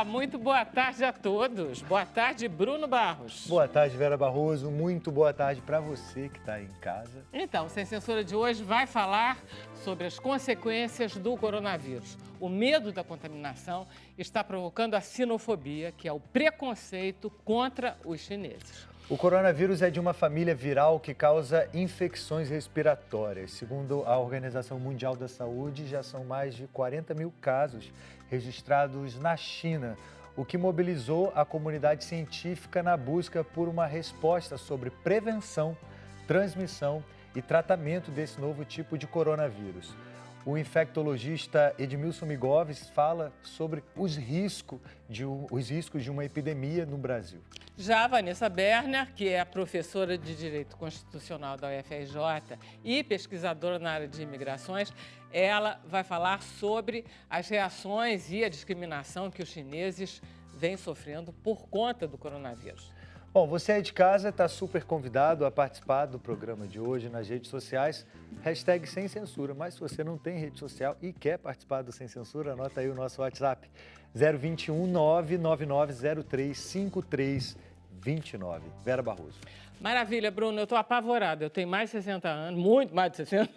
Olá, muito boa tarde a todos. Boa tarde, Bruno Barros. Boa tarde, Vera Barroso. Muito boa tarde para você que está em casa. Então, o Sem Censura de hoje vai falar sobre as consequências do coronavírus. O medo da contaminação está provocando a sinofobia, que é o preconceito contra os chineses. O coronavírus é de uma família viral que causa infecções respiratórias. Segundo a Organização Mundial da Saúde, já são mais de 40 mil casos registrados na China, o que mobilizou a comunidade científica na busca por uma resposta sobre prevenção, transmissão e tratamento desse novo tipo de coronavírus. O infectologista Edmilson Migoves fala sobre os riscos de uma epidemia no Brasil. Já a Vanessa Berner, que é professora de Direito Constitucional da UFRJ e pesquisadora na área de imigrações, ela vai falar sobre as reações e a discriminação que os chineses vêm sofrendo por conta do coronavírus. Bom, você aí de casa está super convidado a participar do programa de hoje nas redes sociais, #Sem Censura. Mas se você não tem rede social e quer participar do Sem Censura, anota aí o nosso WhatsApp, 021 99903 5329. Vera Barroso. Maravilha, Bruno, eu estou apavorada. Eu tenho mais de 60 anos, muito mais de 60.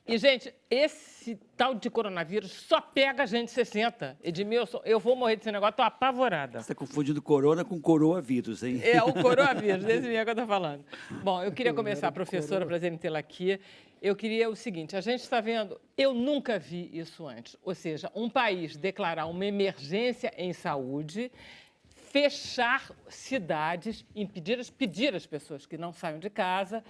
E, gente, esse tal de coronavírus só pega gente de 60. Edmilson, eu vou morrer desse negócio, estou apavorada. Você está confundindo corona com coroavírus, hein? É, o coronavírus, desse mesmo que eu estou falando. Bom, eu queria começar, professora, prazer em tê-la aqui. Eu queria o seguinte, a gente está vendo, eu nunca vi isso antes, ou seja, um país declarar uma emergência em saúde, fechar cidades, pedir às pessoas que não saiam de casa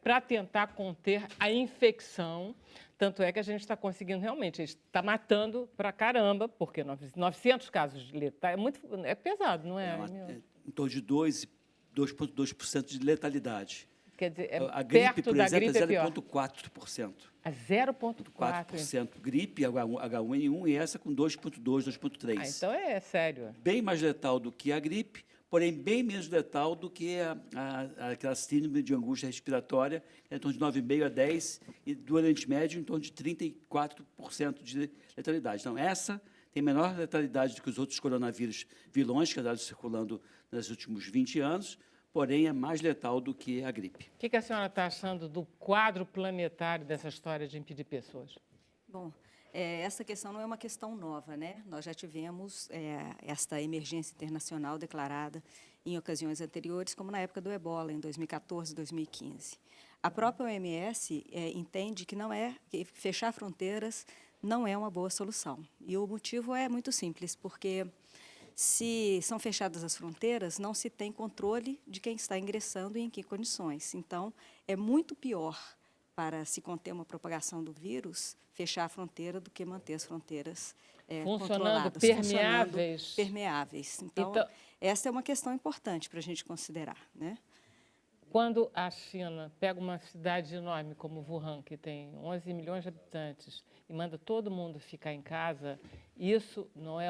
para tentar conter a infecção. Tanto é que a gente está conseguindo realmente, a gente está matando para caramba, porque 900 casos de letalidade é pesado, não é? Em torno de 2,2% de letalidade. Quer dizer, a gripe, perto por da exemplo, gripe é é 0,4%. A 0,4%. Gripe, H1N1 e essa com 2,2%, 2,3%. Ah, então é sério. Bem mais letal do que a gripe, porém bem menos letal do que aquela síndrome de angústia respiratória, em torno de 9,5% a 10%, e do Oriente Médio, em torno de 34% de letalidade. Então, essa tem menor letalidade do que os outros coronavírus vilões que andaram circulando nos últimos 20 anos, porém é mais letal do que a gripe. O que a senhora está achando do quadro planetário dessa história de impedir pessoas? Bom, essa questão não é uma questão nova, né? Nós já tivemos esta emergência internacional declarada em ocasiões anteriores, como na época do Ebola, em 2014, 2015. A própria OMS entende que fechar fronteiras não é uma boa solução. E o motivo é muito simples, porque se são fechadas as fronteiras, não se tem controle de quem está ingressando e em que condições. Então, é muito pior para se conter uma propagação do vírus, fechar a fronteira do que manter as fronteiras controladas. Permeáveis. Então, essa é uma questão importante para a gente considerar, né? Quando a China pega uma cidade enorme como Wuhan, que tem 11 milhões de habitantes, e manda todo mundo ficar em casa, isso não é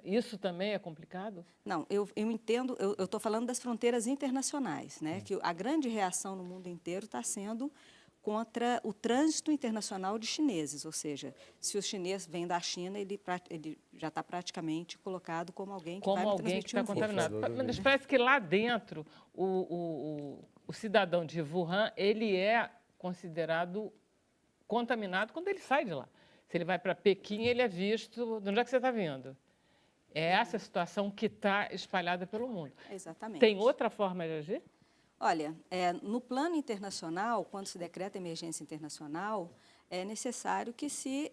isso também é complicado? Não, eu entendo, eu estou falando das fronteiras internacionais, né? Que a grande reação no mundo inteiro está sendo contra o trânsito internacional de chineses, ou seja, se o chinês vem da China, ele já está praticamente colocado como alguém que vai transmitir está contaminado. Mas parece que lá dentro, o cidadão de Wuhan, ele é considerado contaminado quando ele sai de lá. Se ele vai para Pequim, ele é visto... De onde é que você está vindo? É essa situação que está espalhada pelo mundo. Exatamente. Tem outra forma de agir? Olha, no plano internacional, quando se decreta emergência internacional, é necessário que se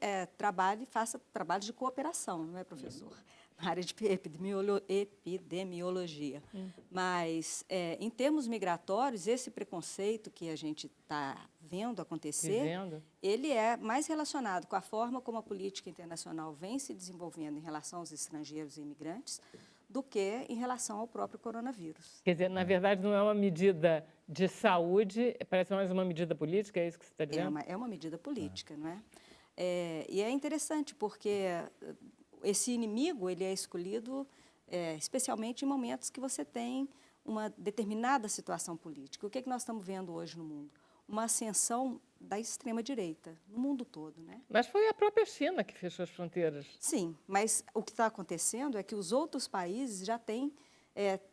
faça trabalho de cooperação, não é, professor? Na área de epidemiologia. Mas, em termos migratórios, esse preconceito que a gente está vendo acontecer, ele é mais relacionado com a forma como a política internacional vem se desenvolvendo em relação aos estrangeiros e imigrantes, do que em relação ao próprio coronavírus. Quer dizer, na verdade, não é uma medida de saúde, parece mais uma medida política, é isso que você está dizendo? É uma medida política, não é? E é interessante, porque esse inimigo ele é escolhido especialmente em momentos que você tem uma determinada situação política. O que nós estamos vendo hoje no mundo? uma ascensão da extrema-direita no mundo todo, né? Mas foi a própria China que fechou as fronteiras. Sim, mas o que está acontecendo é que os outros países já têm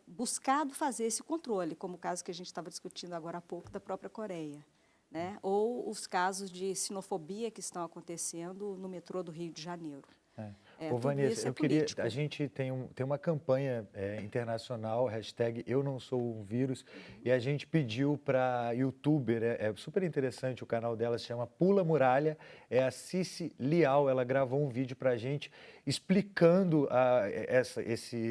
buscado fazer esse controle, como o caso que a gente estava discutindo agora há pouco da própria Coreia, né? Ou os casos de xenofobia que estão acontecendo no metrô do Rio de Janeiro. Ô, Vanessa, eu queria, a gente tem uma campanha internacional, hashtag Eu Não Sou um Vírus, e a gente pediu para youtuber, é super interessante, o canal dela se chama Pula Muralha, é a Cici Lial, ela gravou um vídeo para a gente explicando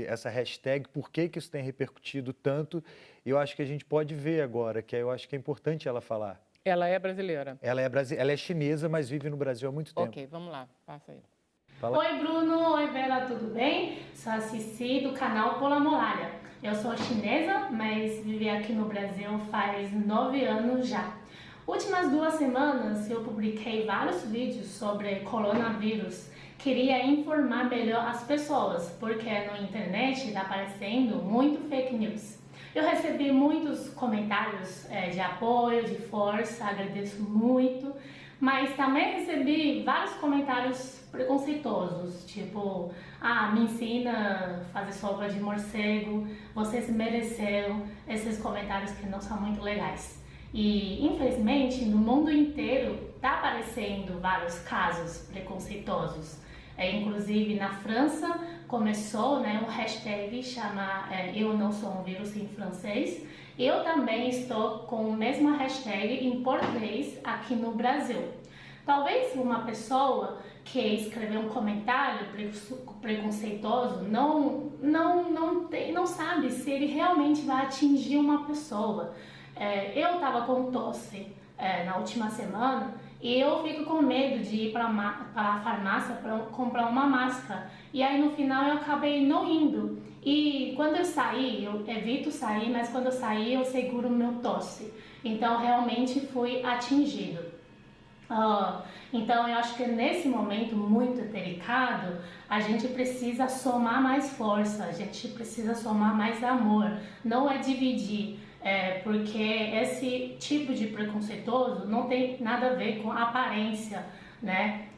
essa hashtag, por que isso tem repercutido tanto, e eu acho que a gente pode ver agora, que eu acho que é importante ela falar. Ela é brasileira? Ela é chinesa, mas vive no Brasil há muito tempo. Ok, vamos lá, passa aí. Fala. Oi, Bruno. Oi, Bela, tudo bem? Sou a Cici do canal Pula Muralha. Eu sou chinesa, mas vivi aqui no Brasil faz 9 anos já. Últimas 2 semanas eu publiquei vários vídeos sobre coronavírus. Queria informar melhor as pessoas, porque na internet está aparecendo muito fake news. Eu recebi muitos comentários de apoio, de força, agradeço muito. Mas também recebi vários comentários preconceituosos, tipo, me ensina a fazer sopa de morcego, vocês mereceram, esses comentários que não são muito legais. E, infelizmente, no mundo inteiro está aparecendo vários casos preconceituosos. Inclusive, na França, começou um hashtag chama Eu Não Sou um Vírus em francês. Eu também estou com a mesma hashtag em português aqui no Brasil. Talvez uma pessoa que escreveu um comentário preconceituoso não sabe se ele realmente vai atingir uma pessoa. Eu estava com tosse na última semana e eu fico com medo de ir para a farmácia para comprar uma máscara. E aí no final eu acabei não indo. E quando eu saí, eu evito sair, mas quando eu saí eu seguro o meu tosse. Então realmente fui atingido. Então eu acho que nesse momento muito delicado, a gente precisa somar mais força, a gente precisa somar mais amor, não é dividir. Porque esse tipo de preconceituoso não tem nada a ver com aparência, né?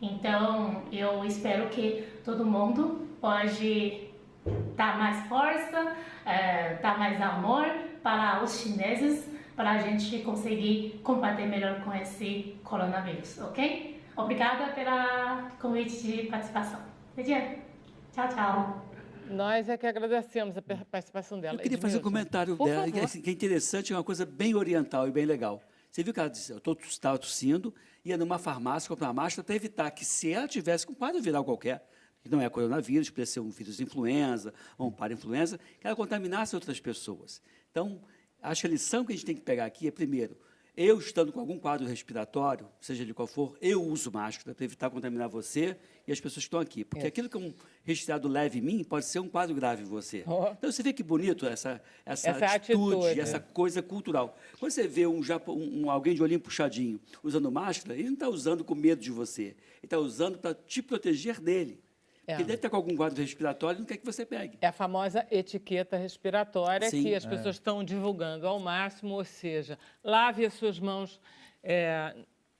Então eu espero que todo mundo pode dar mais força, dar mais amor para os chineses, para a gente conseguir combater melhor com esse coronavírus, ok? Obrigada pelo convite de participação. Tchau, tchau. Nós é que agradecemos a participação dela. Eu queria fazer um comentário dela, que é interessante, é uma coisa bem oriental e bem legal. Você viu que ela disse, eu estava tossindo, ia numa farmácia comprar uma máscara para evitar que, se ela tivesse com um quadro viral qualquer, que não é coronavírus, poderia ser um vírus de influenza ou um para-influenza, que ela contaminasse outras pessoas. Então, acho que a lição que a gente tem que pegar aqui é, primeiro, eu estando com algum quadro respiratório, seja de qual for, eu uso máscara para evitar contaminar você e as pessoas que estão aqui. Porque aquilo que é um resfriado leve em mim pode ser um quadro grave em você. Então, você vê que bonito essa atitude, essa coisa cultural. Quando você vê alguém de olhinho puxadinho usando máscara, ele não está usando com medo de você. Ele está usando para te proteger dele. Porque ele deve estar com algum quadro respiratório e não quer que você pegue. É a famosa etiqueta respiratória. Sim, que as pessoas estão divulgando ao máximo, ou seja, lave as suas mãos.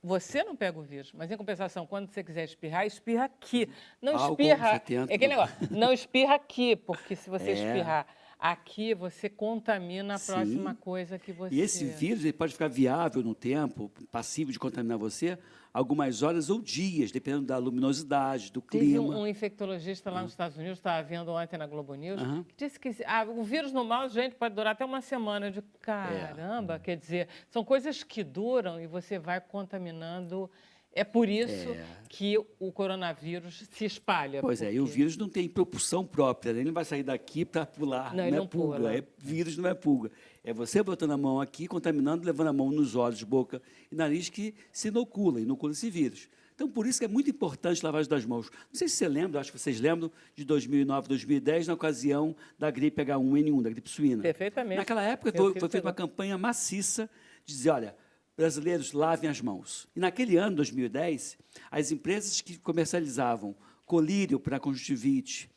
Você não pega o vírus, mas em compensação, quando você quiser espirrar, espirra aqui. Não espirra. É aquele negócio. Não espirra aqui, porque se você espirrar aqui, você contamina a próxima coisa que você... E esse vírus ele pode ficar viável no tempo, passivo de contaminar você, algumas horas ou dias, dependendo da luminosidade, do clima. Teve um infectologista lá nos Estados Unidos, estava vendo ontem na Globo News, que disse que o vírus normal, gente, pode durar até uma semana. Eu digo, caramba, quer dizer, são coisas que duram e você vai contaminando. É por isso que o coronavírus se espalha. Pois é, e o vírus não tem propulsão própria, né? Ele não vai sair daqui para pular, não é pulga. Pula. Vírus não é pulga. É você botando a mão aqui, contaminando, levando a mão nos olhos, boca e nariz, que se inocula esse vírus. Então, por isso que é muito importante a lavagem das mãos. Não sei se você lembra, acho que vocês lembram, de 2009, 2010, na ocasião da gripe H1N1, da gripe suína. Perfeitamente. Naquela época, foi feita uma campanha maciça de dizer, olha, brasileiros, lavem as mãos. E naquele ano, 2010, as empresas que comercializavam colírio para conjuntivite,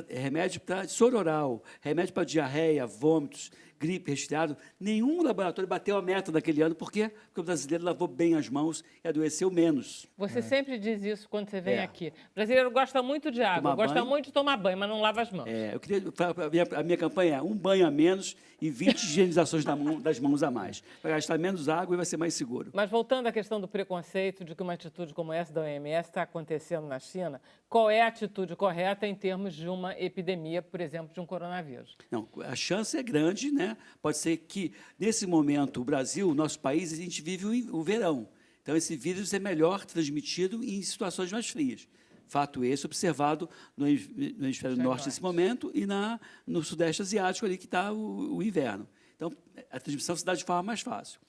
remédio para soro oral, remédio para diarreia, vômitos, gripe, resfriado. Nenhum laboratório bateu a meta daquele ano. Por quê? Porque o brasileiro lavou bem as mãos e adoeceu menos. Você sempre diz isso quando você vem É. aqui. O brasileiro gosta muito de água, Tomar gosta banho. muito de tomar banho, mas não lava as mãos. Eu queria, a minha campanha é um banho a menos e 20 higienizações das mãos a mais. Vai gastar menos água e vai ser mais seguro. Mas voltando à questão do preconceito de que uma atitude como essa da OMS está acontecendo na China, qual é a atitude correta em termos de uma epidemia, por exemplo, de um coronavírus? Não, a chance é grande, né? Pode ser que, nesse momento, o Brasil, o nosso país, a gente vive o verão. Então, esse vírus é melhor transmitido em situações mais frias. Fato esse observado no hemisfério norte nesse momento e no sudeste asiático, ali que está o inverno. Então, a transmissão se dá de forma mais fácil.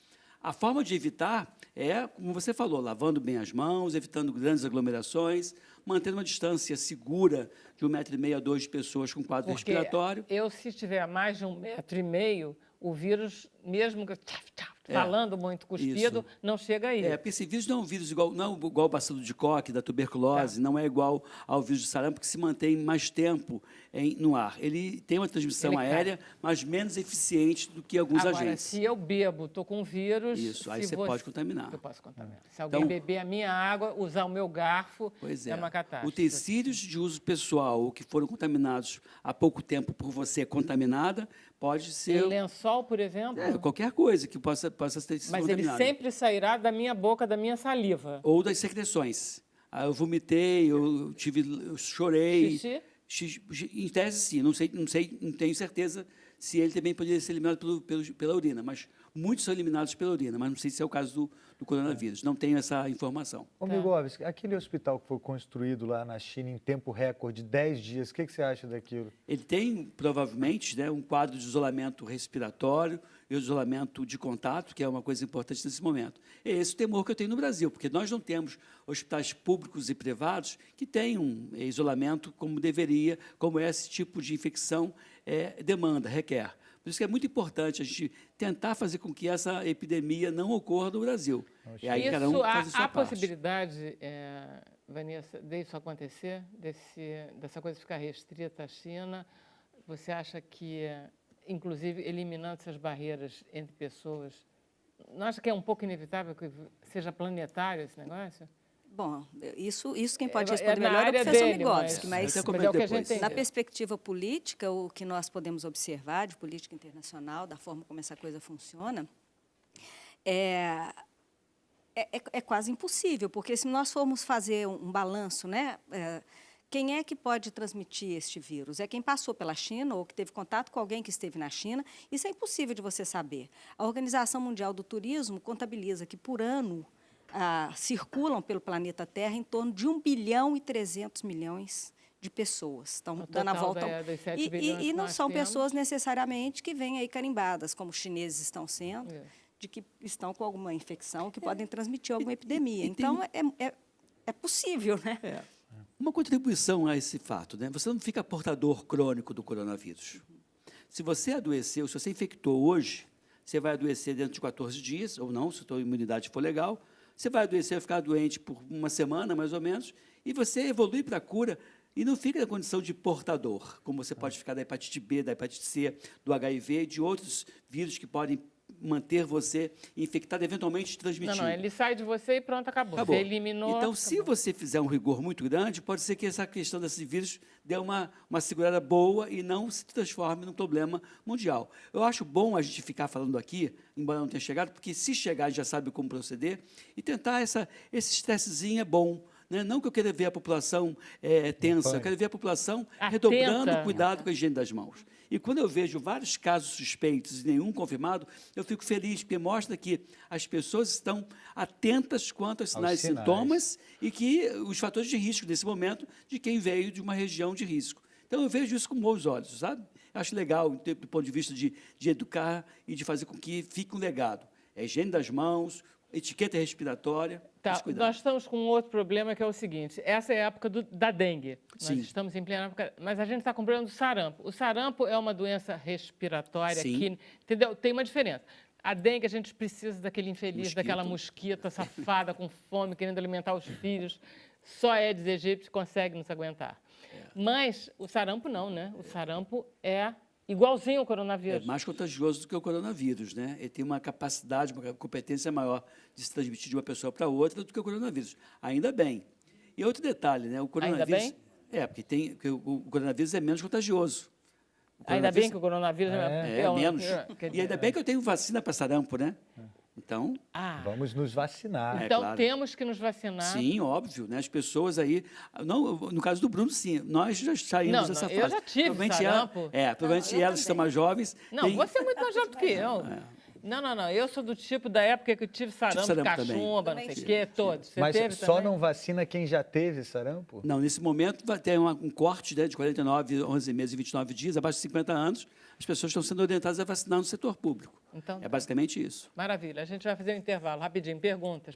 A forma de evitar é, como você falou, lavando bem as mãos, evitando grandes aglomerações, mantendo uma distância segura de 1,5 m a 2 de pessoas com quadro Porque respiratório. se tiver mais de 1,5 m, o vírus, mesmo que falando muito cuspido, isso. não chega aí. Porque esse vírus não é um vírus igual ao bacilo de Koch, da tuberculose, não é igual ao vírus de sarampo, que se mantém mais tempo no ar. Ele tem uma transmissão aérea, mas menos eficiente do que alguns Agora, agentes. se eu bebo, estou com vírus... Isso, aí você pode contaminar. Eu posso contaminar. Se alguém beber a minha água, usar o meu garfo, é uma catástrofe. Utensílios de uso pessoal ou que foram contaminados há pouco tempo por você contaminada, pode ser... lençol, por exemplo? Qualquer coisa que possa ter sido Mas contaminado. ele sempre sairá da minha boca, da minha saliva. Ou das secreções. Eu vomitei, eu chorei. Xixi? Em tese, sim. Não tenho certeza se ele também poderia ser eliminado pela urina, mas muitos são eliminados pela urina, mas não sei se é o caso do coronavírus. Não tenho essa informação. Ô, Miguel Alves, aquele hospital que foi construído lá na China em tempo recorde, 10 dias, o que você acha daquilo? Ele tem, provavelmente, né, um quadro de isolamento respiratório e o isolamento de contato, que é uma coisa importante nesse momento. É esse o temor que eu tenho no Brasil, porque nós não temos hospitais públicos e privados que tenham isolamento como deveria, como esse tipo de infecção demanda, requer. Por isso que é muito importante a gente tentar fazer com que essa epidemia não ocorra no Brasil. E aí cada um faz a sua há parte. possibilidade, Vanessa, disso acontecer, dessa coisa ficar restrita à China? Você acha que, inclusive, eliminando essas barreiras entre pessoas, não acha que é um pouco inevitável que seja planetário esse negócio? Bom, isso quem pode responder na melhor é o área professor dele, Migovski, mas Eu é comento o que a depois. gente tem. na perspectiva política, o que nós podemos observar de política internacional, da forma como essa coisa funciona, é quase impossível, porque se nós formos fazer um balanço, né, quem é que pode transmitir este vírus? É quem passou pela China ou que teve contato com alguém que esteve na China. Isso é impossível de você saber. A Organização Mundial do Turismo contabiliza que, por ano, circulam pelo planeta Terra em torno de 1 bilhão e 300 milhões de pessoas. Estão dando a volta. Dos 7 bilhões E não que são nós temos. pessoas necessariamente que vêm aí carimbadas, como os chineses estão sendo, de que estão com alguma infecção, que podem transmitir alguma epidemia. Então, é possível, né? Uma contribuição a esse fato, né? Você não fica portador crônico do coronavírus. Se você adoeceu, se você infectou hoje, você vai adoecer dentro de 14 dias, ou não, se a sua imunidade for legal. Você vai adoecer, vai ficar doente por uma semana, mais ou menos, e você evolui para a cura e não fica na condição de portador, como você pode ficar da hepatite B, da hepatite C, do HIV e de outros vírus que podem manter você infectado, eventualmente transmitindo. Não, ele sai de você e pronto, acabou. Você eliminou. Então, se você fizer um rigor muito grande, pode ser que essa questão desse vírus dê uma segurada boa e não se transforme num problema mundial. Eu acho bom a gente ficar falando aqui, embora não tenha chegado, porque se chegar, a gente já sabe como proceder, e tentar esse estressezinho é bom. Né? Não que eu queira ver a população tensa, eu quero ver a população redobrando o cuidado com a higiene das mãos. E quando eu vejo vários casos suspeitos e nenhum confirmado, eu fico feliz, porque mostra que as pessoas estão atentas quanto aos sinais e sintomas e que os fatores de risco, nesse momento, de quem veio de uma região de risco. Então, eu vejo isso com bons olhos, sabe? Acho legal, do ponto de vista de educar e de fazer com que fique um legado. É a higiene das mãos, etiqueta respiratória. Tá, nós estamos com um outro problema, que é o seguinte: essa é a época da dengue. Sim. Nós estamos em plena época, mas a gente está com problema do sarampo. O sarampo é uma doença respiratória que, entendeu? Tem uma diferença. A dengue, a gente precisa daquele infeliz, daquela mosquita safada com fome, querendo alimentar os filhos. só Aedes aegypti consegue nos aguentar. Mas o sarampo não, né? O sarampo é igualzinho ao coronavírus. É mais contagioso do que o coronavírus, né? Ele tem uma capacidade, uma competência maior de se transmitir de uma pessoa para outra do que o coronavírus. Ainda bem. E outro detalhe, né? O coronavírus... Ainda bem? Porque o coronavírus é menos contagioso. Ainda bem que o coronavírus é menos. E ainda bem que eu tenho vacina para sarampo, né? Então, vamos nos vacinar. então claro. temos que nos vacinar. Sim, óbvio, né? As pessoas aí... Não, no caso do Bruno, sim. Nós já saímos dessa fase. Eu já tive sarampo. Provavelmente elas que são mais jovens... Não, você é muito mais jovem do que eu. Não. Eu sou do tipo da época que eu tive sarampo, cachumba, não sei o quê, todos. Você Mas teve só também? não vacina quem já teve sarampo? Não, nesse momento vai ter um corte, né, de 49, 11 meses e 29 dias, abaixo de 50 anos, as pessoas estão sendo orientadas a vacinar no setor público. Então, é basicamente isso. Maravilha. A gente vai fazer um intervalo rapidinho. Perguntas.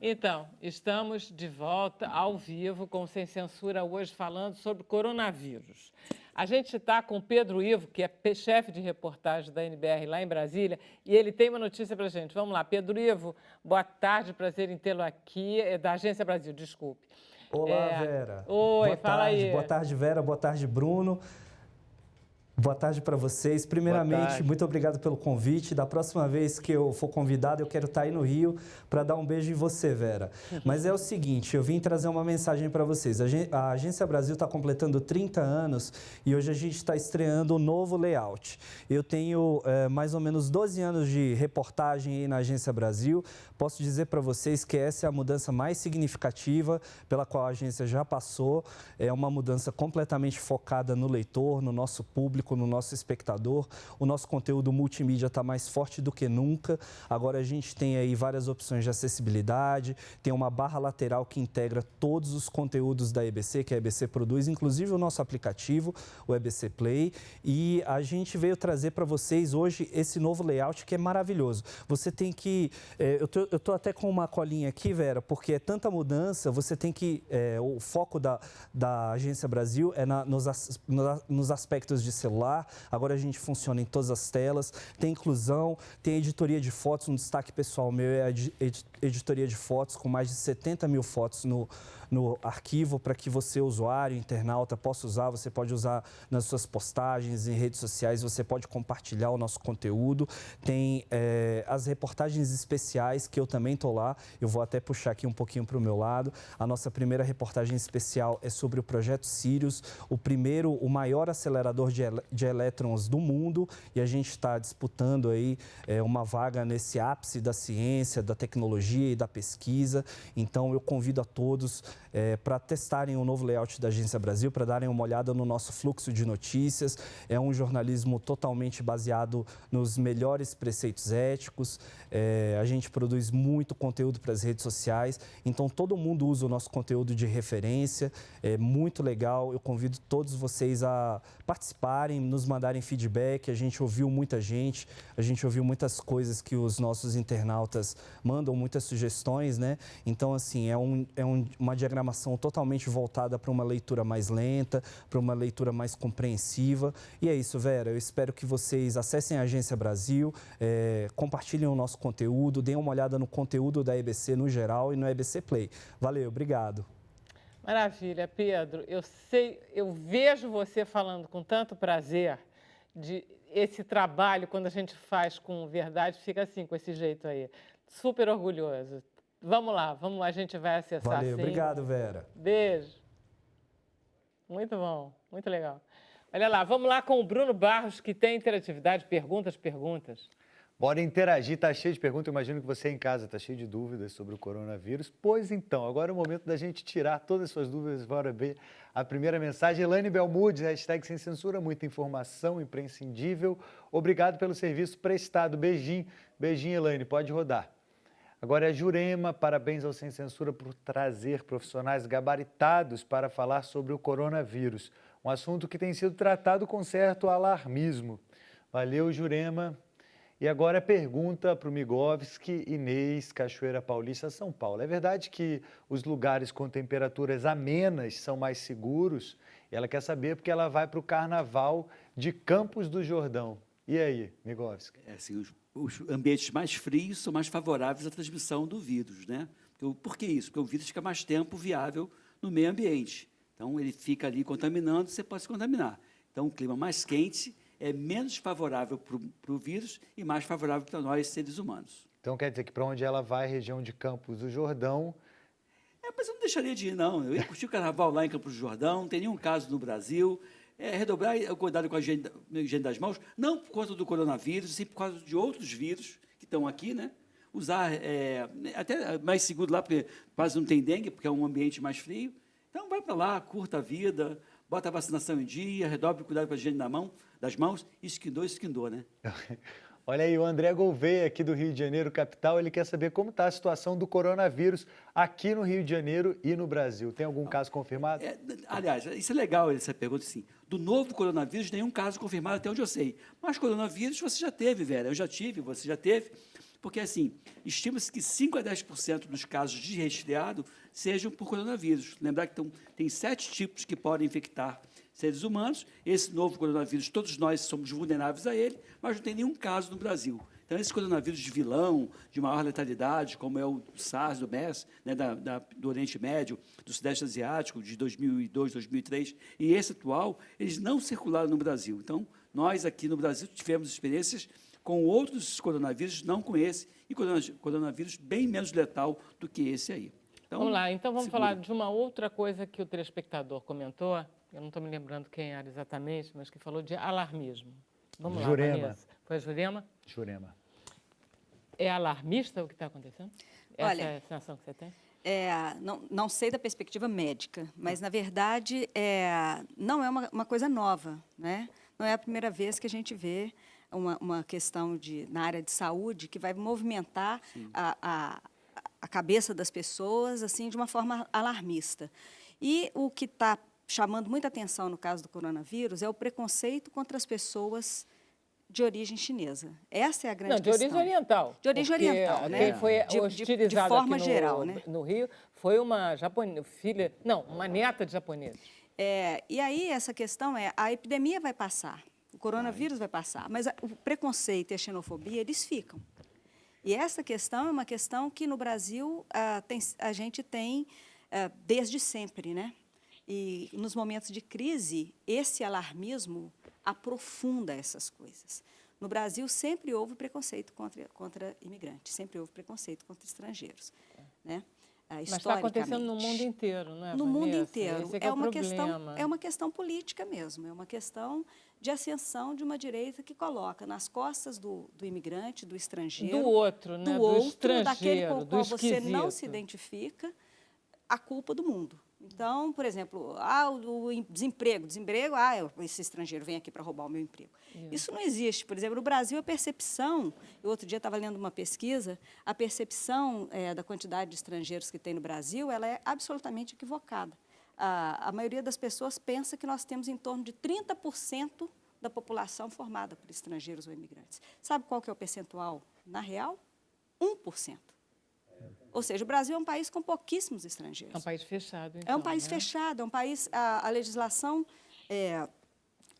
Então, estamos de volta ao vivo com Sem Censura hoje falando sobre coronavírus. A gente está com o Pedro Ivo, que é chefe de reportagem da NBR lá em Brasília, e ele tem uma notícia para a gente. Vamos lá, Pedro Ivo, boa tarde, prazer em tê-lo aqui, da Agência Brasil, desculpe. Olá, Vera. Oi, fala aí. Boa tarde, Vera, boa tarde, Bruno. Boa tarde para vocês. Primeiramente, muito obrigado pelo convite. Da próxima vez que eu for convidado, eu quero estar aí no Rio para dar um beijo em você, Vera. Mas é o seguinte, eu vim trazer uma mensagem para vocês. A Agência Brasil está completando 30 anos e hoje a gente está estreando um novo layout. Eu tenho mais ou menos 12 anos de reportagem aí na Agência Brasil. Posso dizer para vocês que essa é a mudança mais significativa pela qual a agência já passou. É uma mudança completamente focada no leitor, no nosso público, no nosso espectador. O nosso conteúdo multimídia está mais forte do que nunca. Agora a gente tem aí várias opções de acessibilidade, tem uma barra lateral que integra todos os conteúdos da EBC, que a EBC produz, inclusive o nosso aplicativo, o EBC Play. E a gente veio trazer para vocês hoje esse novo layout que é maravilhoso. Você tem que... Eu estou até com uma colinha aqui, Vera, porque é tanta mudança, você tem que... o foco da Agência Brasil é nos aspectos de celular. Agora a gente funciona em todas as telas, tem inclusão, tem editoria de fotos, um destaque pessoal meu é a editoria de fotos com mais de 70 mil fotos no arquivo para que você, usuário, internauta, possa usar. Você pode usar nas suas postagens, em redes sociais, você pode compartilhar o nosso conteúdo. Tem as reportagens especiais, que eu também estou lá, eu vou até puxar aqui um pouquinho para o meu lado. A nossa primeira reportagem especial é sobre o Projeto Sirius, o maior acelerador de elétrons do mundo, e a gente está disputando aí uma vaga nesse ápice da ciência, da tecnologia e da pesquisa. Então, eu convido a todos para testarem o novo layout da Agência Brasil, para darem uma olhada no nosso fluxo de notícias. É um jornalismo totalmente baseado nos melhores preceitos éticos. A gente produz muito conteúdo para as redes sociais, então todo mundo usa o nosso conteúdo de referência. É muito legal, eu convido todos vocês a participarem, nos mandarem feedback. A gente ouviu muita gente, a gente ouviu muitas coisas que os nossos internautas mandam, muitas sugestões, né? Então, assim, uma diagramação totalmente voltada para uma leitura mais lenta, para uma leitura mais compreensiva. E é isso, Vera, eu espero que vocês acessem a Agência Brasil, compartilhem o nosso conteúdo, deem uma olhada no conteúdo da EBC no geral e no EBC Play. Valeu, obrigado. Maravilha, Pedro. Eu vejo você falando com tanto prazer de esse trabalho, quando a gente faz com verdade, fica assim, com esse jeito aí. Super orgulhoso. Vamos lá, a gente vai acessar. Valeu, sim. Obrigado, Vera. Beijo. Muito bom, muito legal. Olha lá, vamos lá com o Bruno Barros, que tem interatividade, perguntas. Bora interagir, tá cheio de perguntas, eu imagino que você em casa tá cheio de dúvidas sobre o coronavírus. Pois então, agora é o momento da gente tirar todas as suas dúvidas. Bora ver a primeira mensagem. Elaine Belmudes, hashtag Sem Censura, muita informação imprescindível. Obrigado pelo serviço prestado. Beijinho, Elaine, pode rodar. Agora é Jurema, parabéns ao Sem Censura por trazer profissionais gabaritados para falar sobre o coronavírus. Um assunto que tem sido tratado com certo alarmismo. Valeu, Jurema. E agora a pergunta para o Migovski, Inês, Cachoeira Paulista, São Paulo. É verdade que os lugares com temperaturas amenas são mais seguros? Ela quer saber porque ela vai para o Carnaval de Campos do Jordão. E aí, Migovski? Assim, os ambientes mais frios são mais favoráveis à transmissão do vírus, né? Por que isso? Porque o vírus fica mais tempo viável no meio ambiente. Então, ele fica ali contaminando, você pode se contaminar. Então, o clima mais quente é menos favorável para o vírus e mais favorável para nós, seres humanos. Então, quer dizer que para onde ela vai, região de Campos do Jordão... Mas eu não deixaria de ir, não. Eu ia curtir o carnaval lá em Campos do Jordão, não tem nenhum caso no Brasil. Redobrar o cuidado com a higiene das mãos, não por conta do coronavírus, sim por causa de outros vírus que estão aqui, né? Usar até mais seguro lá, porque quase não tem dengue, porque é um ambiente mais frio. Então, vai para lá, curta a vida, bota a vacinação em dia, redobre o cuidado com a higiene das mãos, isso que indou, né? Olha aí, o André Gouveia, aqui do Rio de Janeiro, capital, ele quer saber como está a situação do coronavírus aqui no Rio de Janeiro e no Brasil. Tem algum caso confirmado? Aliás, isso é legal, essa pergunta, sim. Do novo coronavírus, nenhum caso confirmado até onde eu sei. Mas coronavírus você já teve, Vera, eu já tive, você já teve. Porque, assim, estima-se que 5 a 10% dos casos de resfriado sejam por coronavírus. Lembrar que tem 7 tipos que podem infectar seres humanos. Esse novo coronavírus, todos nós somos vulneráveis a ele, mas não tem nenhum caso no Brasil. Então, esse coronavírus de vilão, de maior letalidade, como é o SARS, do MERS, né, do Oriente Médio, do Sudeste Asiático, de 2002, 2003, e esse atual, eles não circularam no Brasil. Então, nós aqui no Brasil tivemos experiências com outros coronavírus, não com esse, e coronavírus bem menos letal do que esse aí. Então, vamos lá, então vamos falar de uma outra coisa que o telespectador comentou, eu não estou me lembrando quem era exatamente, mas que falou de alarmismo. Vamos Jurema. lá, Vanessa. Foi a Jurema? Jurema. É alarmista o que está acontecendo? Essa é a sensação que você tem? Não sei da perspectiva médica, mas, na verdade, não é uma coisa nova, né? Não é a primeira vez que a gente vê uma questão na área de saúde que vai movimentar a cabeça das pessoas assim de uma forma alarmista. E o que está chamando muita atenção no caso do coronavírus é o preconceito contra as pessoas de origem chinesa. Essa é a grande questão. De origem oriental. De origem oriental, né? Quem foi hostilizado de forma aqui geral, né? no Rio foi uma uma neta de japoneses. E aí essa questão a epidemia vai passar, o coronavírus vai passar, mas o preconceito e a xenofobia, eles ficam. E essa questão é uma questão que no Brasil a gente tem desde sempre, né? E nos momentos de crise, esse alarmismo aprofunda essas coisas. No Brasil, sempre houve preconceito contra imigrantes, sempre houve preconceito contra estrangeiros, né? Mas está acontecendo no mundo inteiro, não é, no Vanessa? mundo inteiro. Esse é uma questão política mesmo, é uma questão de ascensão de uma direita que coloca nas costas do imigrante, do estrangeiro, do outro, né? do outro, estrangeiro, daquele com o qual você não esquisito. se identifica, a culpa do mundo. Então, por exemplo, o desemprego, esse estrangeiro vem aqui para roubar o meu emprego. Isso não existe. Por exemplo, no Brasil, a percepção, eu outro dia estava lendo uma pesquisa, a percepção da quantidade de estrangeiros que tem no Brasil, ela é absolutamente equivocada. A maioria das pessoas pensa que nós temos em torno de 30% da população formada por estrangeiros ou imigrantes. Sabe qual que é o percentual? Na real, 1%. Ou seja, o Brasil é um país com pouquíssimos estrangeiros. É um país fechado, então. É um país fechado, é um país... A legislação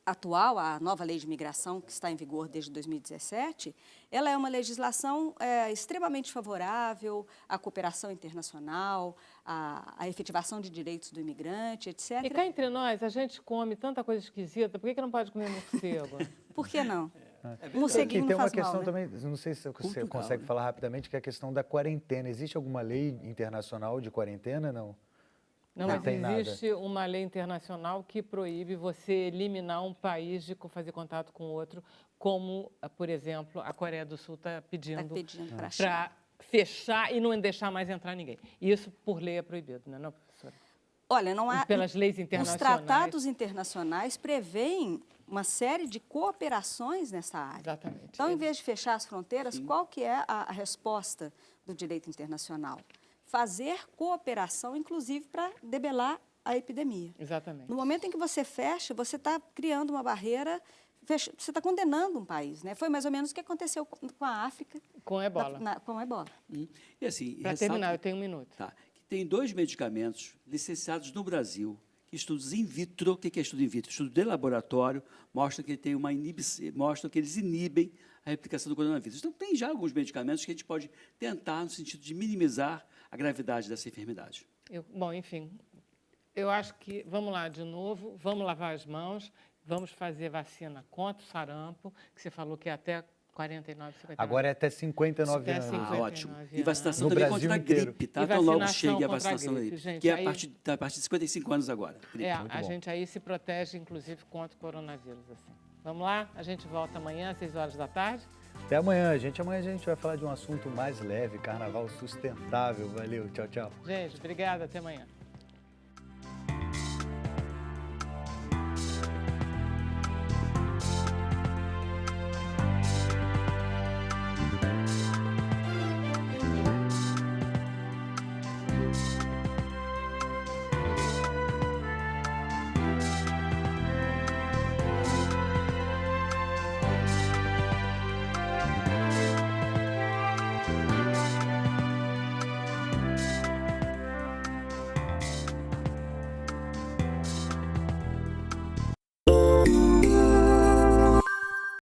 atual, a nova lei de imigração, que está em vigor desde 2017, ela é uma legislação extremamente favorável à cooperação internacional, à efetivação de direitos do imigrante, etc. E cá entre nós, a gente come tanta coisa esquisita, por que não pode comer morcego? Por que não? Morceguinho tem uma questão mal, né? também, não sei se você consegue falar rapidamente, que é a questão da quarentena. Existe alguma lei internacional de quarentena, não? Não, mas existe uma lei internacional que proíbe você eliminar um país de fazer contato com outro, como, por exemplo, a Coreia do Sul está pedindo para fechar e não deixar mais entrar ninguém. Isso, por lei, é proibido, não é, professora? Olha, não há... Pelas leis internacionais. Os tratados internacionais prevêem uma série de cooperações nessa área. Exatamente. Então, em vez de fechar as fronteiras, qual que é a resposta do direito internacional? Fazer cooperação, inclusive, para debelar a epidemia. Exatamente. No momento em que você fecha, você está criando uma barreira, você está condenando um país, né? Foi mais ou menos o que aconteceu com a África. Com a ebola. Com a ebola. E assim, para terminar, eu tenho um minuto. Tá. Tem 2 medicamentos licenciados no Brasil estudos in vitro. O que é estudo in vitro? Estudo de laboratório mostra que tem uma mostra que eles inibem a replicação do coronavírus. Então, tem já alguns medicamentos que a gente pode tentar no sentido de minimizar a gravidade dessa enfermidade. Bom, enfim, eu acho que, vamos lá de novo, vamos lavar as mãos, vamos fazer vacina contra o sarampo, que você falou que é até 49, 59. Agora é até 59 Até anos. 59 Ótimo. anos. E vacinação No também Brasil contra a inteiro. gripe, tá? E Então logo vacinação chegue a contra a vacinação da gripe, gripe, gente, que é aí- a partir de 55 anos agora. Gripe. A bom. gente aí se protege, inclusive, contra o coronavírus. Assim. Vamos lá? A gente volta amanhã, às 6 horas da tarde. Até amanhã, gente. Amanhã a gente vai falar de um assunto mais leve, carnaval sustentável. Valeu, tchau, tchau. Gente, obrigada. Até amanhã.